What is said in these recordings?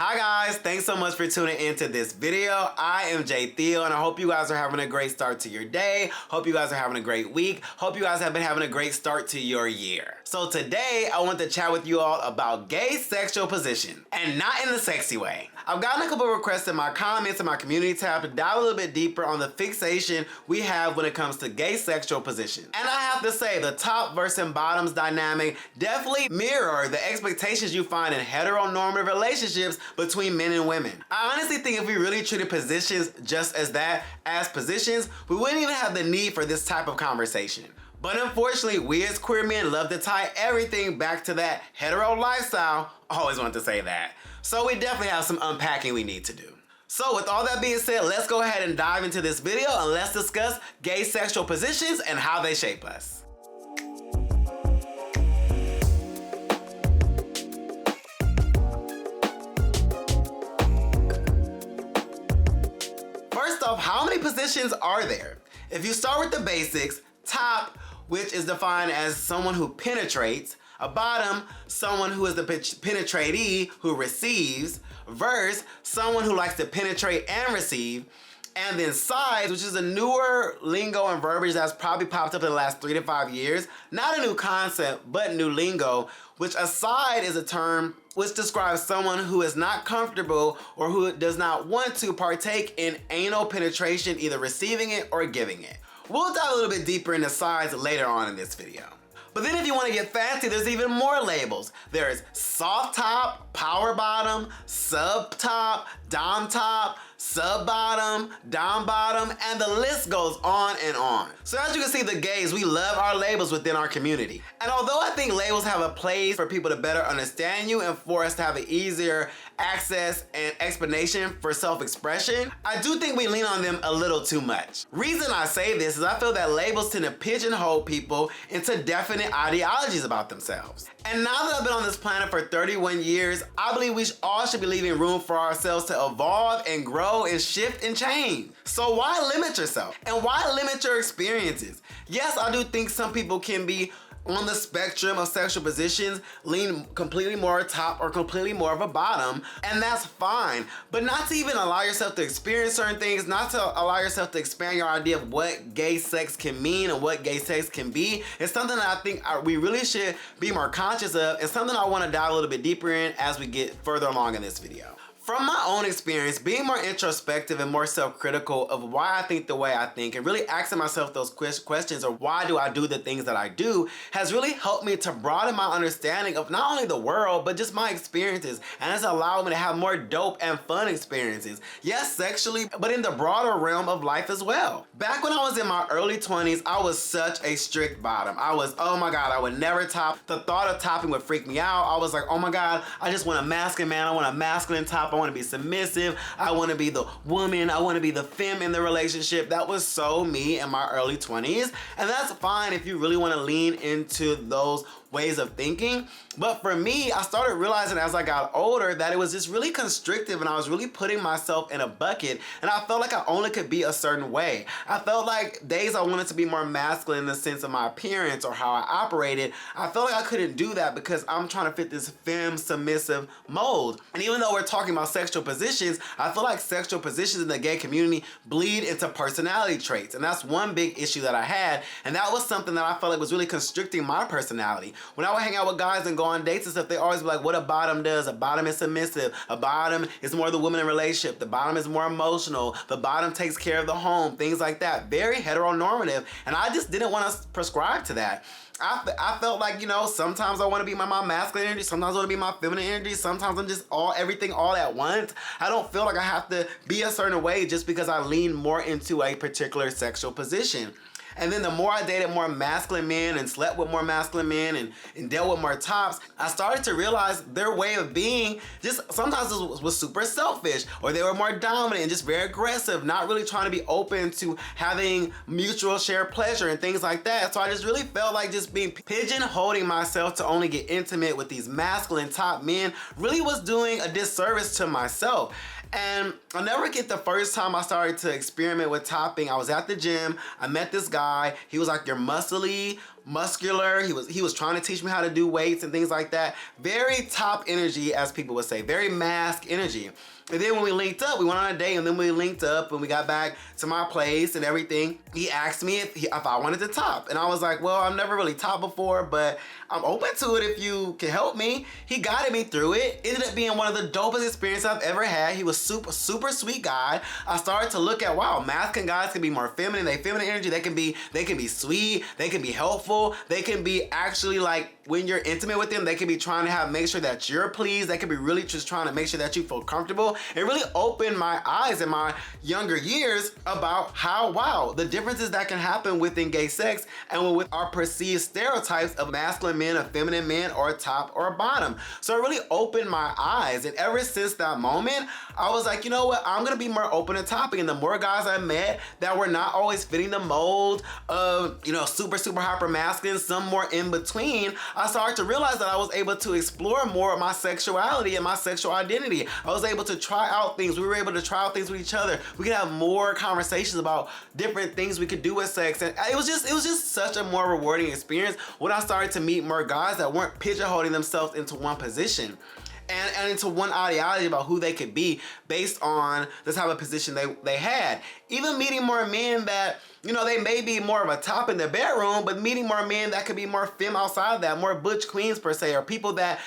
Hi guys, thanks so much for tuning into this video. I am Jay Theo and I hope you guys are having a great start to your day. Hope you guys are having a great week. Hope you guys have been having a great start to your year. So today I want to chat with you all about gay sexual position, and not in the sexy way. I've gotten a couple of requests in my comments in my community tab to dive a little bit deeper on the fixation we have when it comes to gay sexual position. And I have to say, the top versus bottoms dynamic definitely mirror the expectations you find in heteronormative relationships between men and women. I honestly think if we really treated positions just as that, as positions, we wouldn't even have the need for this type of conversation. But unfortunately, we as queer men love to tie everything back to that hetero lifestyle. I always want to say that. So we definitely have some unpacking we need to do. So with all that being said, let's go ahead and dive into this video and let's discuss gay sexual positions and how they shape us. First off, how many positions are there? If you start with the basics, top, which is defined as someone who penetrates, a bottom, someone who is the penetratee who receives, verse, someone who likes to penetrate and receive, and then sides, which is a newer lingo and verbiage that's probably popped up in the last 3 to 5 years. Not a new concept, but new lingo, which a side is a term which describes someone who is not comfortable or who does not want to partake in anal penetration, either receiving it or giving it. We'll dive a little bit deeper into sides later on in this video. But then if you want to get fancy, there's even more labels. There's soft top, power bottom, sub top, dom top, sub bottom, dom bottom, and the list goes on and on. So as you can see, the gays, we love our labels within our community. And although I think labels have a place for people to better understand you and for us to have an easier access and explanation for self-expression, I do think we lean on them a little too much. Reason I say this is I feel that labels tend to pigeonhole people into definite ideologies about themselves. And now that I've been on this planet for 31 years, I believe we all should be leaving room for ourselves to evolve and grow and shift and change. So why limit yourself? And why limit your experiences? Yes, I do think some people can be on the spectrum of sexual positions, lean completely more top or completely more of a bottom, and that's fine. But not to even allow yourself to experience certain things, not to allow yourself to expand your idea of what gay sex can mean and what gay sex can be, is something that I think we really should be more conscious of, and something I want to dive a little bit deeper in as we get further along in this video. From my own experience, being more introspective and more self-critical of why I think the way I think and really asking myself those questions, or why do I do the things that I do, has really helped me to broaden my understanding of not only the world, but just my experiences, and has allowed me to have more dope and fun experiences. Yes, sexually, but in the broader realm of life as well. Back when I was in my early 20s, I was such a strict bottom. I was, oh my God, I would never top. The thought of topping would freak me out. I was like, oh my God, I just want a masculine man. I want a masculine top. I want to be submissive. I want to be the woman. I want to be the femme in the relationship. That was so me in my early 20s. And that's fine if you really want to lean into those ways of thinking. But for me, I started realizing as I got older that it was just really constrictive, and I was really putting myself in a bucket, and I felt like I only could be a certain way. I felt like days I wanted to be more masculine in the sense of my appearance or how I operated, I felt like I couldn't do that because I'm trying to fit this femme submissive mold. And even though we're talking about sexual positions, I feel like sexual positions in the gay community bleed into personality traits, and that's one big issue that I had, and that was something that I felt like was really constricting my personality. When I would hang out with guys and go on dates and stuff, they always be like, what a bottom does. A bottom is submissive. A bottom is more the woman in a relationship. The bottom is more emotional. The bottom takes care of the home. Things like that. Very heteronormative. And I just didn't want to prescribe to that. I felt like, you know, sometimes I want to be my masculine energy, sometimes I want to be my feminine energy, sometimes I'm just everything all at once. I don't feel like I have to be a certain way just because I lean more into a particular sexual position. And then the more I dated more masculine men and slept with more masculine men and dealt with more tops, I started to realize their way of being just sometimes was super selfish, or they were more dominant and just very aggressive, not really trying to be open to having mutual shared pleasure and things like that. So I just really felt like just being pigeonholing myself to only get intimate with these masculine top men really was doing a disservice to myself. And I'll never forget the first time I started to experiment with topping. I was at the gym, I met this guy, he was like, you're muscly, muscular. He was trying to teach me how to do weights and things like that. Very top energy, as people would say, very mask energy. And then when we linked up, we went on a date, and then we linked up and we got back to my place and everything. He asked me if I wanted to top. And I was like, well, I've never really topped before, but I'm open to it if you can help me. He guided me through it. It ended up being one of the dopest experiences I've ever had. He was super sweet guy. I started to look at, wow, masculine guys can be more feminine. They feminine energy. They can be sweet. They can be helpful. They can be actually like, when you're intimate with them, they can be trying to make sure that you're pleased. They can be really just trying to make sure that you feel comfortable. It really opened my eyes in my younger years about how, wow, the differences that can happen within gay sex and with our perceived stereotypes of masculine men, of feminine men, or top or bottom. So it really opened my eyes. And ever since that moment, I was like, you know what? I'm gonna be more open to topping. And the more guys I met that were not always fitting the mold of, super hyper masculine, some more in between, I started to realize that I was able to explore more of my sexuality and my sexual identity. I was able to try out things. We were able to try out things with each other. We could have more conversations about different things we could do with sex. And it was just such a more rewarding experience when I started to meet more guys that weren't pigeonholing themselves into one position. And into one ideology about who they could be based on the type of position they had. Even meeting more men that, they may be more of a top in their bedroom, but meeting more men that could be more femme outside of that, more butch queens per se, or people that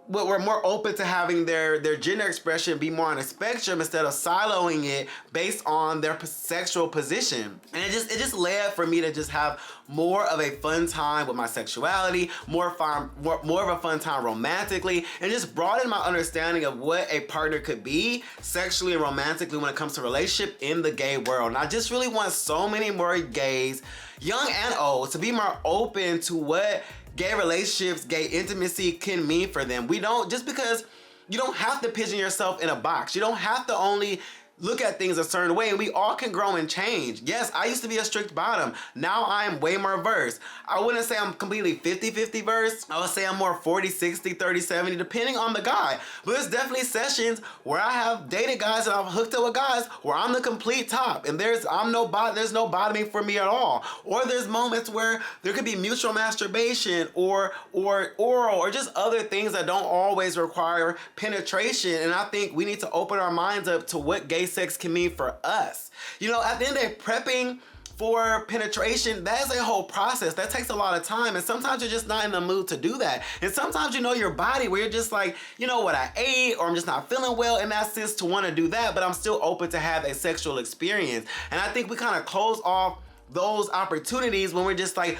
were more open to having their gender expression be more on a spectrum instead of siloing it based on their sexual position. And it just led for me to just have more of a fun time with my sexuality, more of a fun time romantically, and just broaden my understanding of what a partner could be sexually and romantically when it comes to relationship in the gay world. And I just really want so many more gays, young and old, to be more open to what gay relationships, gay intimacy can mean for them. Just because you don't have to pigeon yourself in a box. You don't have to only look at things a certain way, and we all can grow and change. Yes, I used to be a strict bottom. Now I am way more versed. I wouldn't say I'm completely 50-50 versed. I would say I'm more 40-60, 30-70, depending on the guy. But there's definitely sessions where I have dated guys and I've hooked up with guys where I'm the complete top, and there's no bottoming for me at all. Or there's moments where there could be mutual masturbation or oral or just other things that don't always require penetration. And I think we need to open our minds up to what gay sex can mean for us. At the end of the day, prepping for penetration, that is a whole process. That takes a lot of time, and sometimes you're just not in the mood to do that. And sometimes your body where you're just like, what I ate, or I'm just not feeling well in that sense to want to do that, but I'm still open to have a sexual experience. And I think we kind of close off those opportunities when we're just like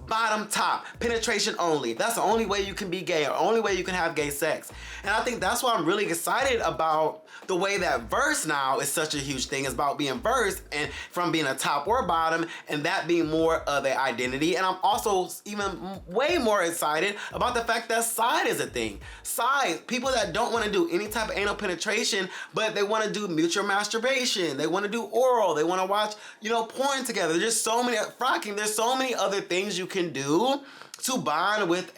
bottom top, penetration only. That's the only way you can be gay, or only way you can have gay sex. And I think that's why I'm really excited about the way that verse now is such a huge thing. It's about being versed and from being a top or bottom, and that being more of an identity. And I'm also even way more excited about the fact that side is a thing. Side, people that don't want to do any type of anal penetration, but they want to do mutual masturbation. They want to do oral. They want to watch, porn together. There's so many frocking. There's so many other things you can do to bond with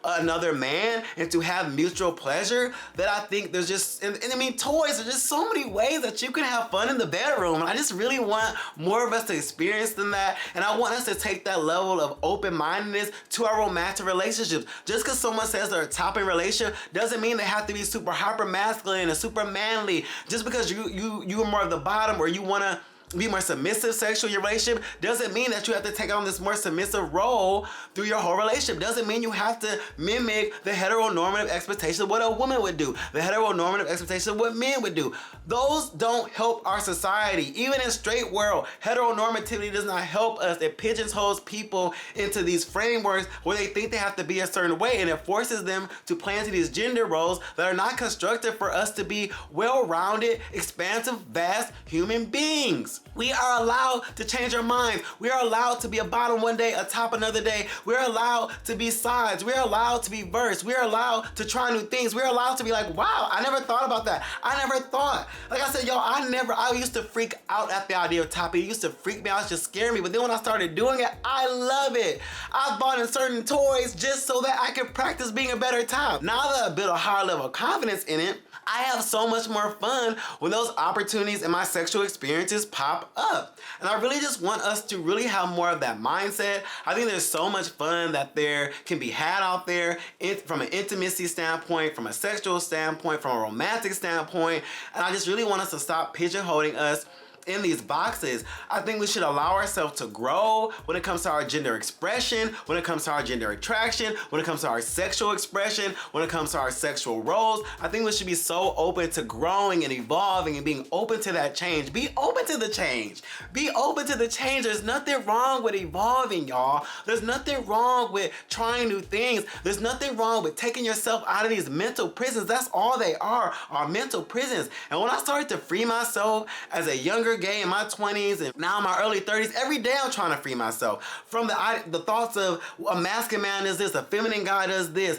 another man and to have mutual pleasure that I think there's just, and I mean, toys, there's just so many ways that you can have fun in the bedroom. And I just really want more of us to experience than that. And I want us to take that level of open-mindedness to our romantic relationships. Just because someone says they're a top in relationship doesn't mean they have to be super hyper masculine and super manly. Just because you are more of the bottom, or you want to be more submissive sexually in your relationship, doesn't mean that you have to take on this more submissive role through your whole relationship. Doesn't mean you have to mimic the heteronormative expectation of what a woman would do, the heteronormative expectation of what men would do. Those don't help our society. Even in straight world, heteronormativity does not help us. It pigeonholes people into these frameworks where they think they have to be a certain way, and it forces them to play into these gender roles that are not constructed for us to be well-rounded, expansive, vast human beings. We are allowed to change our minds. We are allowed to be a bottom one day, a top another day. We're allowed to be sides. We're allowed to be versed. We're allowed to try new things. We're allowed to be like, wow, I never thought about that. I never thought. Like I said, I used to freak out at the idea of topping. It used to freak me out. It used to scare me. But then when I started doing it, I love it. I bought in certain toys just so that I could practice being a better top. Now that I built a higher level of confidence in it, I have so much more fun when those opportunities in my sexual experiences pop up. And I really just want us to really have more of that mindset. I think there's so much fun that there can be had out there from an intimacy standpoint, from a sexual standpoint, from a romantic standpoint. And I just really want us to stop pigeonholing us in these boxes. I think we should allow ourselves to grow when it comes to our gender expression, when it comes to our gender attraction, when it comes to our sexual expression, when it comes to our sexual roles. I think we should be so open to growing and evolving and being open to that change. Be open to the change. Be open to the change. There's nothing wrong with evolving, y'all. There's nothing wrong with trying new things. There's nothing wrong with taking yourself out of these mental prisons. That's all they are mental prisons. And when I started to free myself as a younger gay in my 20s and now in my early 30s, every day I'm trying to free myself from the thoughts of a masculine man does this, a feminine guy does this,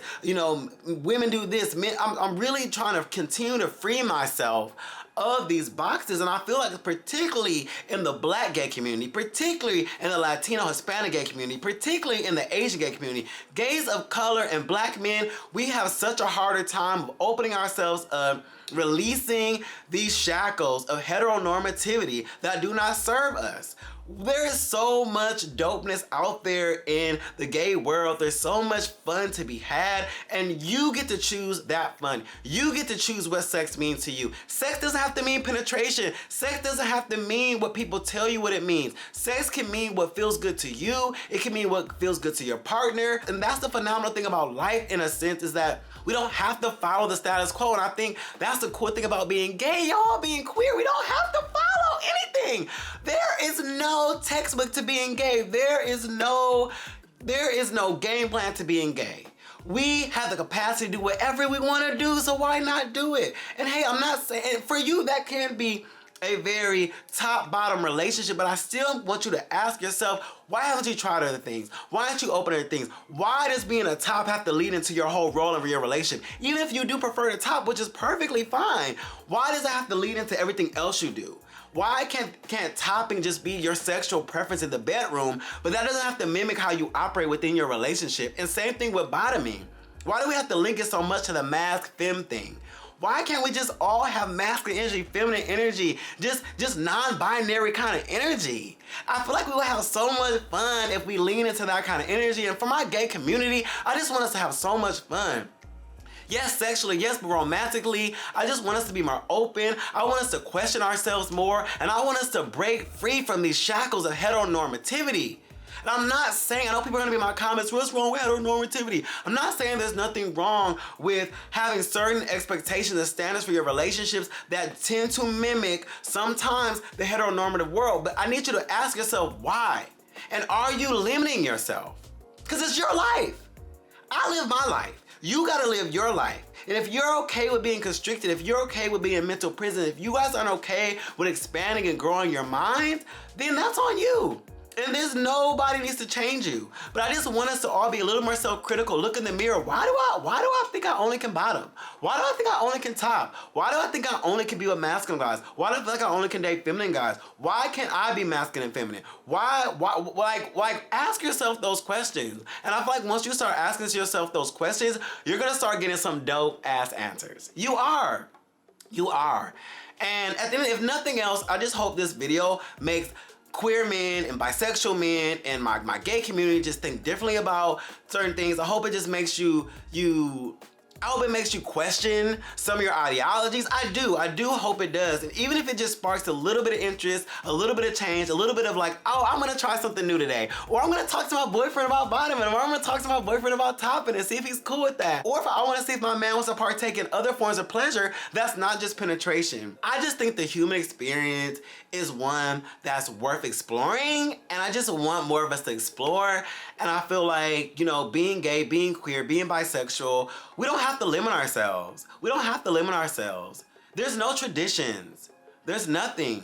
women do this, men. I'm really trying to continue to free myself of these boxes. And I feel like particularly in the Black gay community, particularly in the Latino Hispanic gay community, particularly in the Asian gay community, gays of color and Black men, we have such a harder time of opening ourselves up, releasing these shackles of heteronormativity that do not serve us. There is so much dopeness out there in the gay world. There's so much fun to be had, and you get to choose that fun. You get to choose what sex means to you. Sex doesn't have to mean penetration. Sex doesn't have to mean what people tell you what it means. Sex can mean what feels good to you. It can mean what feels good to your partner. And that's the phenomenal thing about life, in a sense, is that we don't have to follow the status quo. And I think that's the cool thing about being gay, y'all, being queer. We don't have to follow anything. There is no textbook to being gay. There is no game plan to being gay. We have the capacity to do whatever we want to do, so why not do it? And hey, I'm not saying, for you, that can be a very top-bottom relationship, but I still want you to ask yourself, why haven't you tried other things? Why aren't you open to other things? Why does being a top have to lead into your whole role of your relationship? Even if you do prefer the top, which is perfectly fine, why does it have to lead into everything else you do? Why can't topping just be your sexual preference in the bedroom, but that doesn't have to mimic how you operate within your relationship? And same thing with bottoming. Why do we have to link it so much to the mask femme thing? Why can't we just all have masculine energy, feminine energy, just non-binary kind of energy? I feel like we would have so much fun if we lean into that kind of energy. And for my gay community, I just want us to have so much fun. Yes, sexually, yes, but romantically, I just want us to be more open. I want us to question ourselves more, and I want us to break free from these shackles of heteronormativity. And I'm not saying, I know people are gonna be in my comments, what's wrong with heteronormativity? I'm not saying there's nothing wrong with having certain expectations and standards for your relationships that tend to mimic sometimes the heteronormative world. But I need you to ask yourself why. And are you limiting yourself? Because it's your life. I live my life. You gotta live your life. And if you're okay with being constricted, if you're okay with being in mental prison, if you guys aren't okay with expanding and growing your mind, then that's on you. And there's nobody needs to change you. But I just want us to all be a little more self-critical. Look in the mirror. Why do I think I only can bottom? Why do I think I only can top? Why do I think I only can be with masculine guys? Why do I feel like I only can date feminine guys? Why can't I be masculine and feminine? Ask yourself those questions. And I feel like once you start asking yourself those questions, you're gonna start getting some dope ass answers. You are. And at the end, if nothing else, I just hope this video makes queer men and bisexual men and my gay community just think differently about certain things. I hope it just makes I hope it makes you question some of your ideologies. I do hope it does. And even if it just sparks a little bit of interest, a little bit of change, a little bit of like, oh, I'm gonna try something new today. Or I'm gonna talk to my boyfriend about bottoming, or I'm gonna talk to my boyfriend about topping and see if he's cool with that. Or if I wanna see if my man wants to partake in other forms of pleasure that's not just penetration. I just think the human experience is one that's worth exploring, and I just want more of us to explore. And I feel like, being gay, being queer, being bisexual, we don't have to limit ourselves. We don't have to limit ourselves. There's no traditions. There's nothing.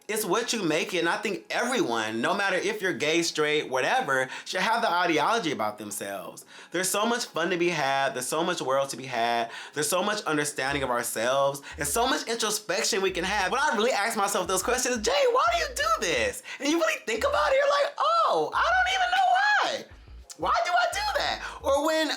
It's what you make it. And I think everyone, no matter if you're gay, straight, whatever, should have the ideology about themselves. There's so much fun to be had. There's so much world to be had. There's so much understanding of ourselves and so much introspection we can have. When I really ask myself those questions, Jay, why do you do this? And you really think about it, you're like, oh, I don't even know why. Why do I do that? Or when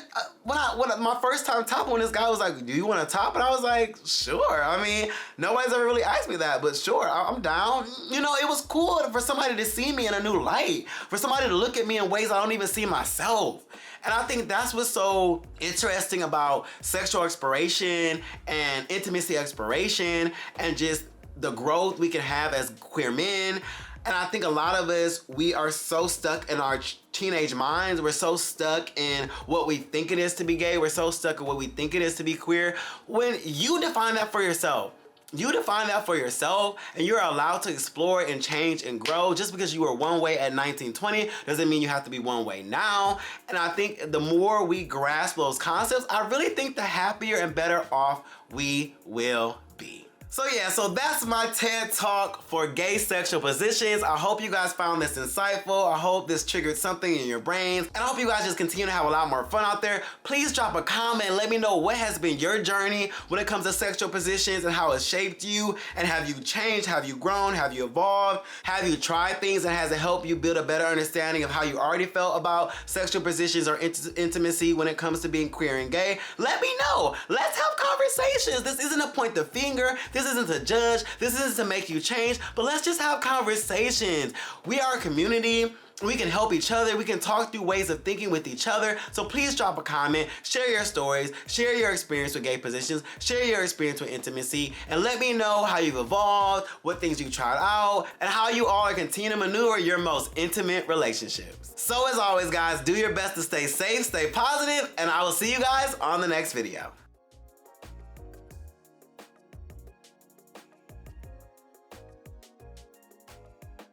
my first time topping, when this guy was like, do you want to top? And I was like, sure. I mean, nobody's ever really asked me that, but sure, I'm down. You know, it was cool for somebody to see me in a new light, for somebody to look at me in ways I don't even see myself. And I think that's what's so interesting about sexual exploration and intimacy exploration and just the growth we can have as queer men. And I think a lot of us, we are so stuck in our teenage minds. We're so stuck in what we think it is to be gay. We're so stuck in what we think it is to be queer. When you define that for yourself, you define that for yourself, and you're allowed to explore and change and grow. Just because you were one way at 19, 20 doesn't mean you have to be one way now. And I think the more we grasp those concepts, I really think the happier and better off we will be. So yeah, so that's my TED Talk for gay sexual positions. I hope you guys found this insightful. I hope this triggered something in your brains. And I hope you guys just continue to have a lot more fun out there. Please drop a comment and let me know what has been your journey when it comes to sexual positions and how it shaped you. And have you changed? Have you grown? Have you evolved? Have you tried things and has it helped you build a better understanding of how you already felt about sexual positions or intimacy when it comes to being queer and gay? Let me know. Let's have conversations. This isn't a point the finger. This isn't to judge, this isn't to make you change, but let's just have conversations. We are a community, we can help each other, we can talk through ways of thinking with each other, so please drop a comment, share your stories, share your experience with gay positions, share your experience with intimacy, and let me know how you've evolved, what things you tried out, and how you all are continuing to maneuver your most intimate relationships. So as always guys, do your best to stay safe, stay positive, and I will see you guys on the next video.